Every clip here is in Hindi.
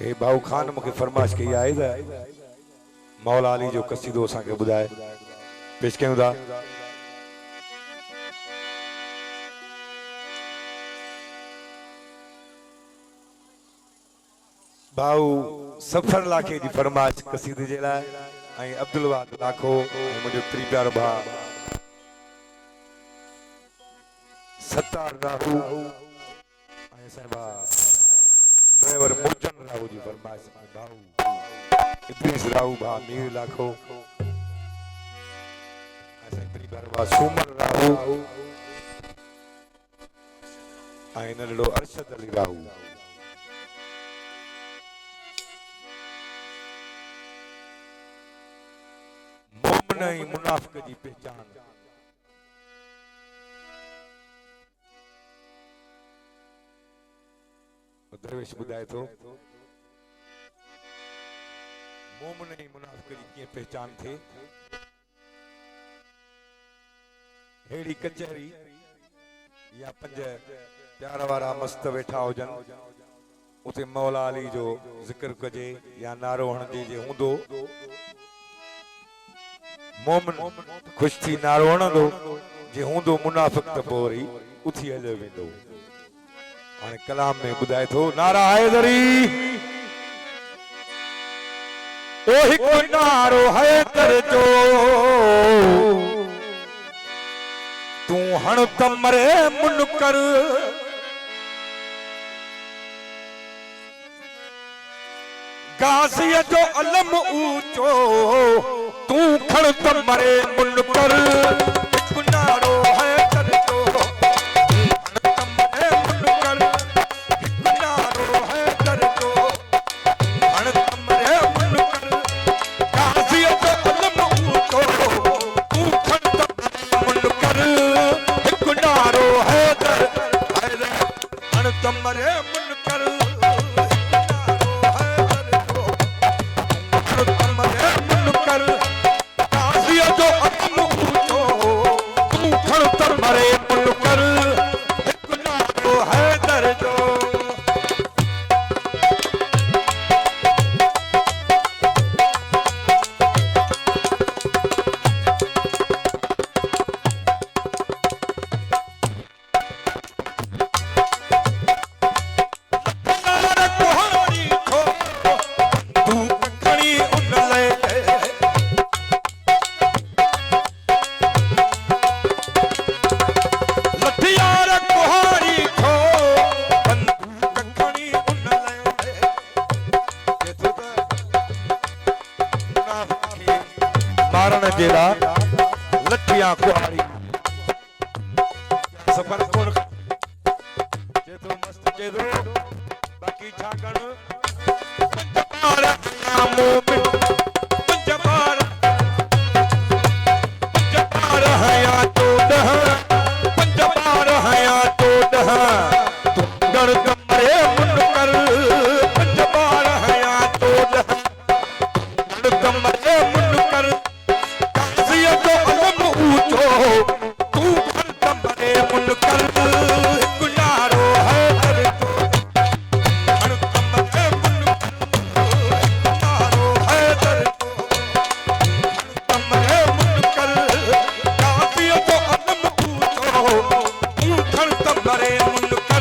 हे भाऊ खान मुखे फरमाइश कई आहे त मौला अली जो कसीदो असांखे ॿुधाए पेश कयूं था। भाऊ सफर लाखे जी फरमाइश कसीदे जे लाइ ऐं अब्दुल वाद लाखो ऐं मुंहिंजो त्री प्यारो भाउ सत्तार राहू ऐं असांजा भाउ ड्राइवर मोचन राहू जी फरमाइश में भाऊ इद्रीस राहू भाउ मीर लाखो असांजा त्री प्यारो भाउ सूमर राहू ऐं नंढड़ो अरशद अली राहू। मोमिन मुनाफिक जी पहचान दरवेश ॿुधाए थो मोमिन मुनाफिक जी कीअं पहचान थे। हेड़ी कचहरी या पंज प्यार वारा मस्त वेठा हुजन उते मौला अली जो जिक्र कजे या नारो हणजे जे हूंदो मोमिन खुश थी नारो हणंदो जे हूंदो मुनाफिक त पोइ वरी उथी हलियो वेंदो। हाणे कलाम में ॿुधाए थो नारा हैदरी ओ हिकु नारो हैदर जो तूं हण त मरे मुनकर गाज़ीअ जो अलम ऊंचो तूं खण त मरे मुनकर। हिकु नारो हैदर जो लठियां कुहाड़ी सफर कोन जेतो मस्त जेतो बाकी छा करण पंज बार मोमिन पंज बार हया तो दह पंज बार हया तो दह तू डर कमरे मुनकर पंज बार हया तो दह डर कमरे मुनकर मुनकर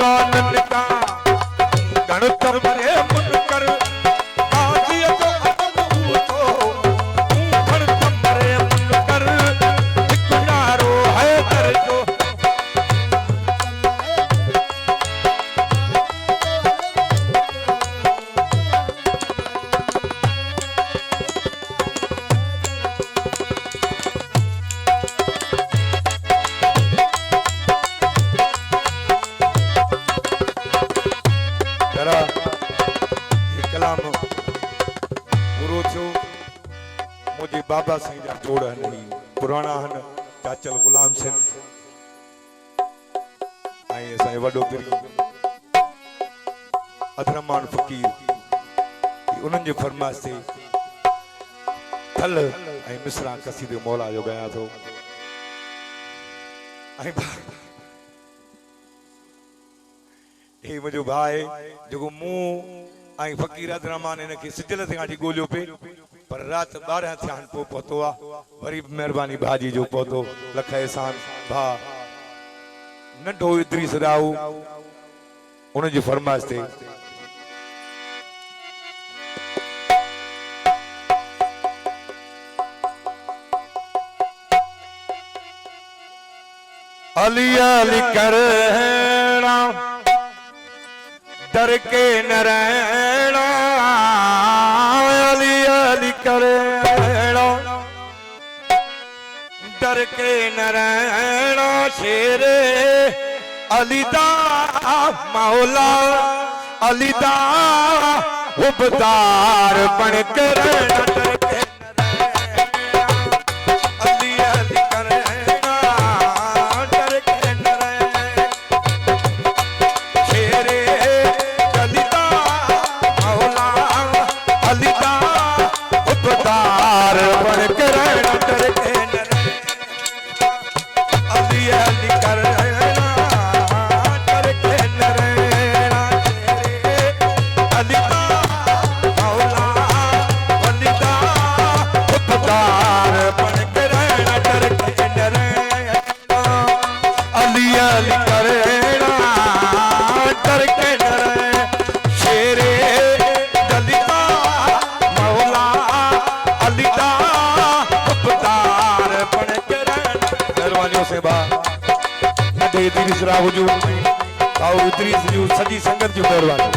कुरान का गणत मरे मुनकर काजियत अदब तो गणत मरे मुनकर इकरारो है दर्जो बाबा सिंह जा जोड़ नहीं पुराना हन चाचल गुलाम सिंह आई असां वडो पीर अदरमान फकीर उन्हनि जे फरमाइश ते थल ऐं मिसरा कसीदे मौला जो गया थो ऐं हे मुंहिंजो भाउ आहे जेको मूं ऐं फकीर अदरमान इनखे सिजल ते गांठी ॻोल्हियो पे पर रात 12 थिया पो पहुतो आ वरी मेहरबानी भाजी जो पहुतो लख एहसान भा नंढो इदरीस राऊ उन जी फरमाइश ते अली अली करना डर के न रहना अली अली करना डर के न रहना शेरे अलीदा मौला अलीदा उबदार बन के रहना डर के सजी संगत जी मेहरबानी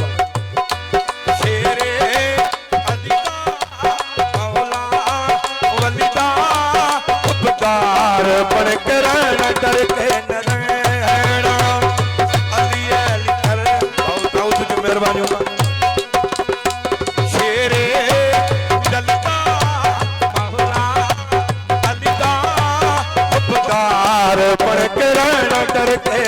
शेरे मौला वलीदा उबदार बन के रहना डर के न रहना अली अली कर आओ तुझे मेहरबानी शेरे जलता मौला अलीदा उबदार बन के रहना डर के